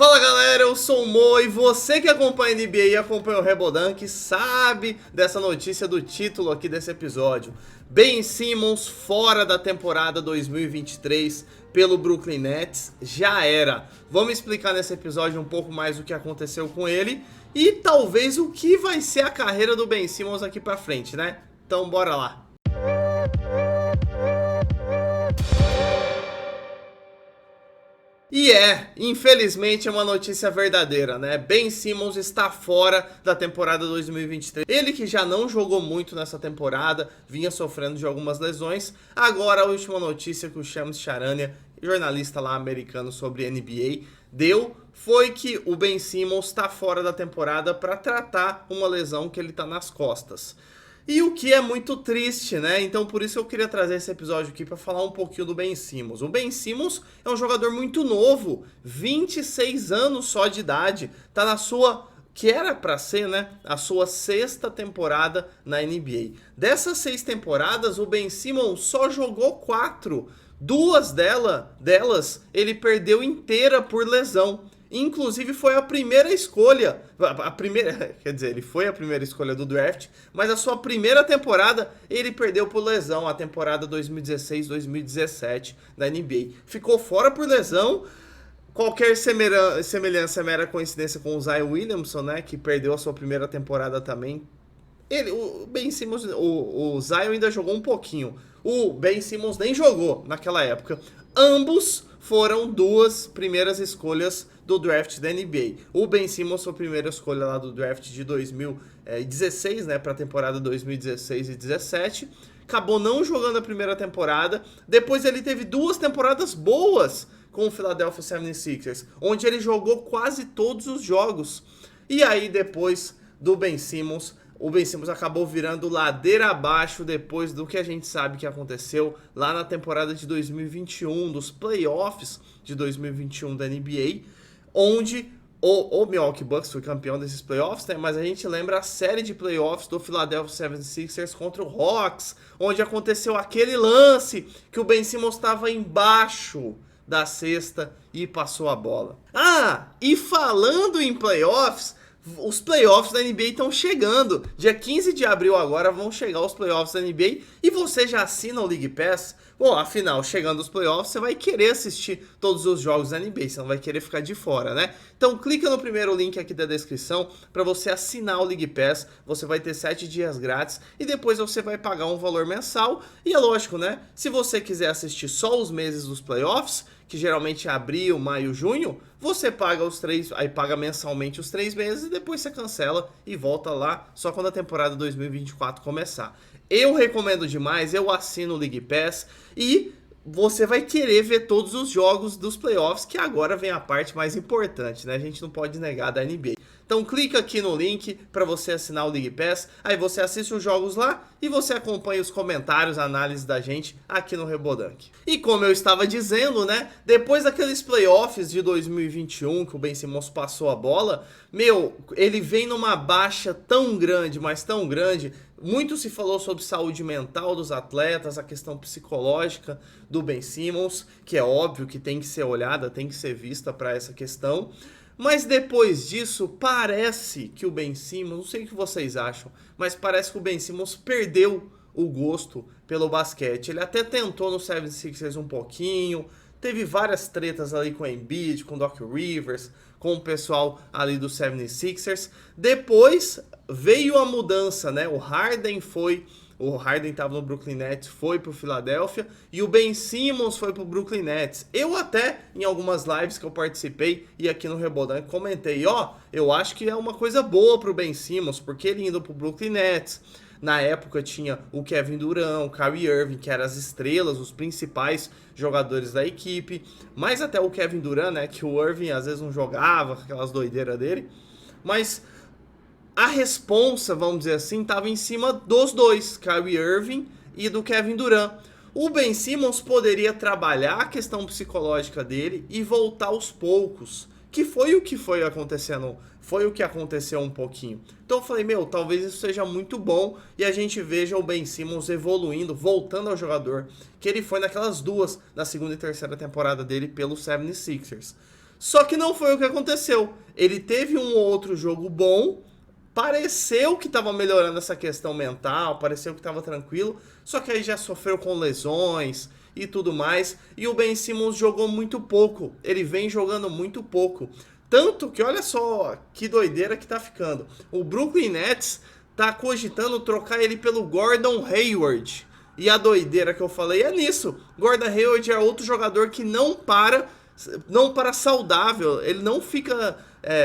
Fala galera, eu sou o Mo e você que acompanha a NBA e acompanha o Rebodunk sabe dessa notícia do título aqui desse episódio. Ben Simmons fora da temporada 2023 pelo Brooklyn Nets, já era. Vamos explicar nesse episódio um pouco mais o que aconteceu com ele e talvez o que vai ser a carreira do Ben Simmons aqui pra frente, né? Então bora lá. E infelizmente é uma notícia verdadeira, né? Ben Simmons está fora da temporada 2023. Ele que já não jogou muito nessa temporada, vinha sofrendo de algumas lesões. Agora a última notícia que o Shams Charania, jornalista lá americano sobre NBA, deu foi que o Ben Simmons está fora da temporada para tratar uma lesão que ele está nas costas. E o que é muito triste, né? Então por isso eu queria trazer esse episódio aqui para falar um pouquinho do Ben Simmons. O Ben Simmons é um jogador muito novo, 26 anos só de idade, tá na sua, que era para ser, né, a sua sexta temporada na NBA. Dessas 6 temporadas, o Ben Simmons só jogou 4. Duas delas ele perdeu inteira por lesão. Inclusive foi a primeira escolha, ele foi a primeira escolha do draft, mas a sua primeira temporada ele perdeu por lesão, a temporada 2016-2017 da NBA. Ficou fora por lesão, qualquer semelhança é mera coincidência com o Zion Williamson, né, que perdeu a sua primeira temporada também. O Ben Simmons, o Zion ainda jogou um pouquinho, o Ben Simmons nem jogou naquela época. Ambos foram 2 primeiras escolhas do draft da NBA. O Ben Simmons foi a primeira escolha lá do draft de 2016, né, para a temporada 2016 e 17. Acabou não jogando a primeira temporada. Depois ele teve 2 temporadas boas com o Philadelphia 76ers, onde ele jogou quase todos os jogos. E aí depois do Ben Simmons, o Ben Simmons acabou virando ladeira abaixo depois do que a gente sabe que aconteceu lá na temporada de 2021, dos playoffs de 2021 da NBA, onde o Milwaukee Bucks foi campeão desses playoffs, né? Mas a gente lembra a série de playoffs do Philadelphia 76ers contra o Hawks, onde aconteceu aquele lance que o Ben Simmons estava embaixo da cesta e passou a bola. E falando em playoffs, os playoffs da NBA estão chegando. Dia 15 de abril agora vão chegar os playoffs da NBA. E você já assina o League Pass? Bom, afinal, chegando os playoffs, você vai querer assistir todos os jogos da NBA. Você não vai querer ficar de fora, né? Então clica no primeiro link aqui da descrição para você assinar o League Pass. Você vai ter 7 dias grátis e depois você vai pagar um valor mensal. E é lógico, né? Se você quiser assistir só os meses dos playoffs, que geralmente é abril, maio, junho, você paga os 3, aí paga mensalmente os 3 meses e depois você cancela e volta lá só quando a temporada 2024 começar. Eu recomendo demais, eu assino o League Pass e você vai querer ver todos os jogos dos playoffs, que agora vem a parte mais importante, né? A gente não pode negar da NBA. Então clica aqui no link para você assinar o League Pass, aí você assiste os jogos lá e você acompanha os comentários, a análise da gente aqui no Rebodunk. E como eu estava dizendo, né, depois daqueles playoffs de 2021 que o Ben Simmons passou a bola, ele vem numa baixa tão grande, mas tão grande. Muito se falou sobre saúde mental dos atletas, a questão psicológica do Ben Simmons, que é óbvio que tem que ser olhada, tem que ser vista para essa questão. Mas depois disso, parece que o Ben Simmons, não sei o que vocês acham, mas parece que o Ben Simmons perdeu o gosto pelo basquete. Ele até tentou no 76ers um pouquinho, teve várias tretas ali com o Embiid, com o Doc Rivers, com o pessoal ali do 76ers. Depois veio a mudança, né? O Harden estava no Brooklyn Nets, foi pro Philadelphia, e o Ben Simmons foi pro Brooklyn Nets. Eu até, em algumas lives que eu participei e aqui no Rebodunk, comentei, eu acho que é uma coisa boa pro Ben Simmons, porque ele indo pro Brooklyn Nets, na época tinha o Kevin Durant, o Kyrie Irving, que eram as estrelas, os principais jogadores da equipe, mas até o Kevin Durant, né, que o Irving às vezes não jogava, aquelas doideiras dele, mas a responsa, vamos dizer assim, estava em cima dos dois, Kyrie Irving e do Kevin Durant. O Ben Simmons poderia trabalhar a questão psicológica dele e voltar aos poucos, que foi o que foi acontecendo, foi o que aconteceu um pouquinho. Então eu falei, talvez isso seja muito bom e a gente veja o Ben Simmons evoluindo, voltando ao jogador que ele foi naquelas 2, na segunda e terceira temporada dele pelo 76ers. Só que não foi o que aconteceu. Ele teve um ou outro jogo bom, pareceu que estava melhorando essa questão mental, pareceu que estava tranquilo, só que aí já sofreu com lesões e tudo mais, e o Ben Simmons jogou muito pouco, ele vem jogando muito pouco. Tanto que, olha só que doideira que tá ficando. O Brooklyn Nets tá cogitando trocar ele pelo Gordon Hayward. E a doideira que eu falei é nisso. Gordon Hayward é outro jogador que não para saudável. Ele não fica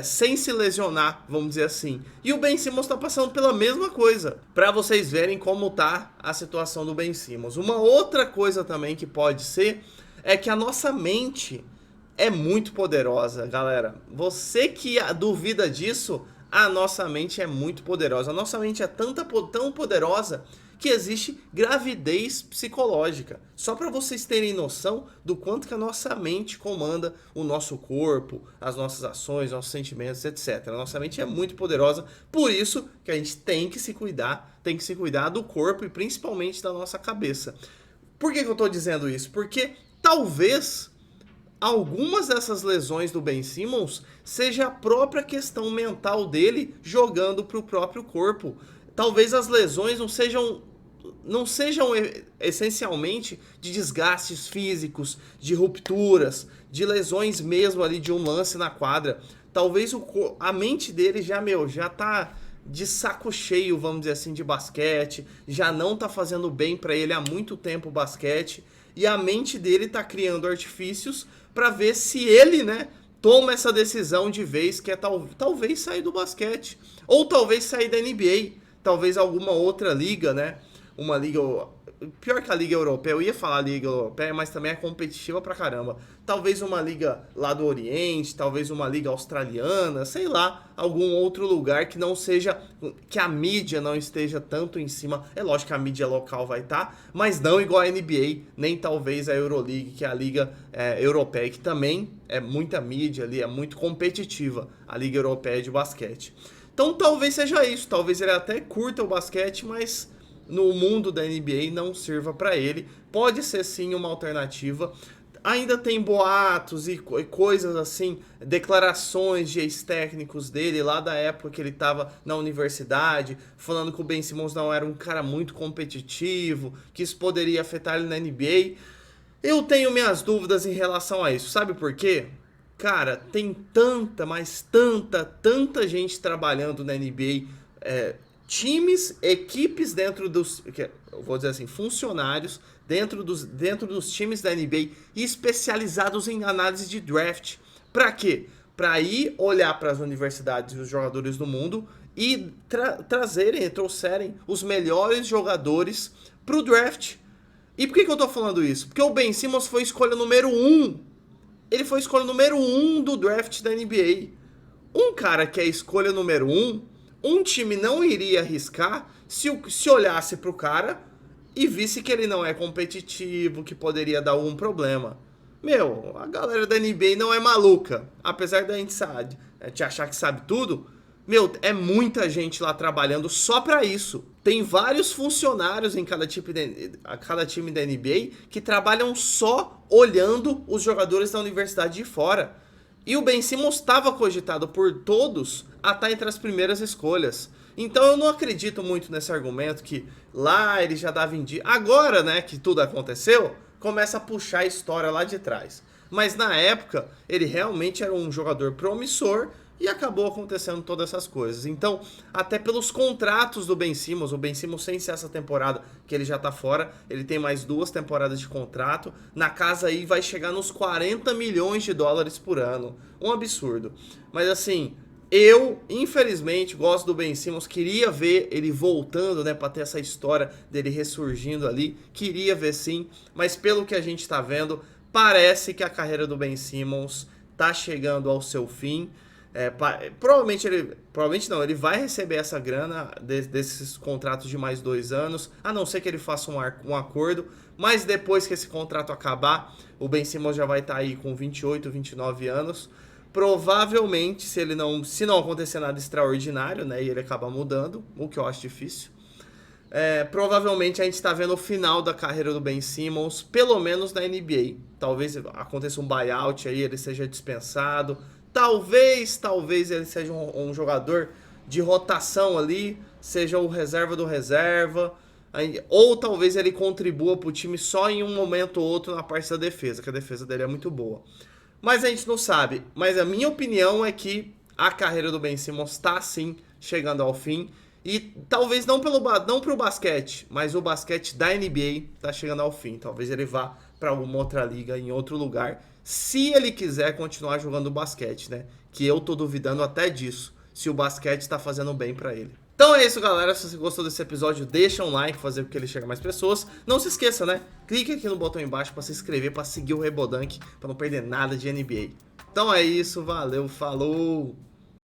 sem se lesionar, vamos dizer assim. E o Ben Simmons tá passando pela mesma coisa. Pra vocês verem como tá a situação do Ben Simmons. Uma outra coisa também que pode ser é que a nossa mente é muito poderosa, galera. Você que duvida disso, a nossa mente é muito poderosa. A nossa mente é tão poderosa que existe gravidez psicológica. Só para vocês terem noção do quanto que a nossa mente comanda o nosso corpo, as nossas ações, nossos sentimentos, etc. A nossa mente é muito poderosa, por isso que a gente tem que se cuidar do corpo e principalmente da nossa cabeça. Por que eu estou dizendo isso? Porque talvez algumas dessas lesões do Ben Simmons seja a própria questão mental dele jogando para o próprio corpo. Talvez as lesões não sejam essencialmente de desgastes físicos, de rupturas, de lesões mesmo ali de um lance na quadra. Talvez a mente dele já tá de saco cheio, vamos dizer assim, de basquete, já não tá fazendo bem para ele há muito tempo o basquete, e a mente dele tá criando artifícios para ver se ele, né, toma essa decisão de vez, que é talvez sair do basquete, ou talvez sair da NBA, talvez alguma outra liga, né, uma liga, pior que a liga europeia, eu ia falar liga europeia, mas também é competitiva pra caramba, talvez uma liga lá do Oriente, talvez uma liga australiana, sei lá, algum outro lugar que não seja, que a mídia não esteja tanto em cima. É lógico que a mídia local vai estar, mas não igual a NBA, nem talvez a Euroleague, que é a liga europeia, que também é muita mídia ali, é muito competitiva, a liga europeia de basquete. Então talvez seja isso, talvez ele até curta o basquete, mas no mundo da NBA não sirva para ele. Pode ser sim uma alternativa. Ainda tem boatos e coisas assim, declarações de ex-técnicos dele lá da época que ele estava na universidade, falando que o Ben Simmons não era um cara muito competitivo, que isso poderia afetar ele na NBA. Eu tenho minhas dúvidas em relação a isso. Sabe por quê? Cara, tem tanta gente trabalhando na NBA, times, equipes dentro dos, eu vou dizer assim, funcionários dentro dos times da NBA especializados em análise de draft. Para quê? Para ir olhar para as universidades e os jogadores do mundo e trouxerem os melhores jogadores para o draft. E por que eu tô falando isso? Porque o Ben Simmons foi escolha número 1. Ele foi escolha número 1 do draft da NBA. Um cara que é escolha número 1, um time não iria arriscar se olhasse pro cara e visse que ele não é competitivo, que poderia dar algum problema. Meu, a galera da NBA não é maluca. Apesar da gente te achar que sabe tudo, meu, é muita gente lá trabalhando só pra isso. Tem vários funcionários em cada time da NBA que trabalham só olhando os jogadores da universidade de fora. E o Ben Simmons estava cogitado por todos a estar entre as primeiras escolhas. Então eu não acredito muito nesse argumento que lá ele já dava indício. Agora, né, que tudo aconteceu, começa a puxar a história lá de trás. Mas na época, ele realmente era um jogador promissor e acabou acontecendo todas essas coisas. Então, até pelos contratos do Ben Simmons, o Ben Simmons sem ser essa temporada que ele já tá fora, ele tem mais 2 temporadas de contrato, na casa aí vai chegar nos 40 milhões de dólares por ano. Um absurdo. Mas assim, eu, infelizmente, gosto do Ben Simmons, queria ver ele voltando, né, pra ter essa história dele ressurgindo ali, queria ver sim, mas pelo que a gente tá vendo, parece que a carreira do Ben Simmons tá chegando ao seu fim. Provavelmente ele vai receber essa grana desses contratos de mais 2 anos, a não ser que ele faça um acordo, mas depois que esse contrato acabar, o Ben Simmons já vai estar aí com 28, 29 anos, provavelmente, se não acontecer nada extraordinário, né, e ele acabar mudando, o que eu acho difícil, provavelmente a gente está vendo o final da carreira do Ben Simmons, pelo menos na NBA. Talvez aconteça um buyout aí, ele seja dispensado. Talvez ele seja um jogador de rotação ali, seja o reserva do reserva. Ou talvez ele contribua para o time só em um momento ou outro na parte da defesa, que a defesa dele é muito boa. Mas a gente não sabe. Mas a minha opinião é que a carreira do Ben Simmons está sim chegando ao fim. E talvez não pro basquete, mas o basquete da NBA está chegando ao fim. Talvez ele vá para alguma outra liga, em outro lugar, se ele quiser continuar jogando basquete, né? Que eu tô duvidando até disso, se o basquete está fazendo bem para ele. Então é isso, galera. Se você gostou desse episódio, deixa um like, fazer com que ele chegue a mais pessoas. Não se esqueça, né? Clique aqui no botão embaixo para se inscrever, para seguir o Rebodunk, para não perder nada de NBA. Então é isso, valeu, falou!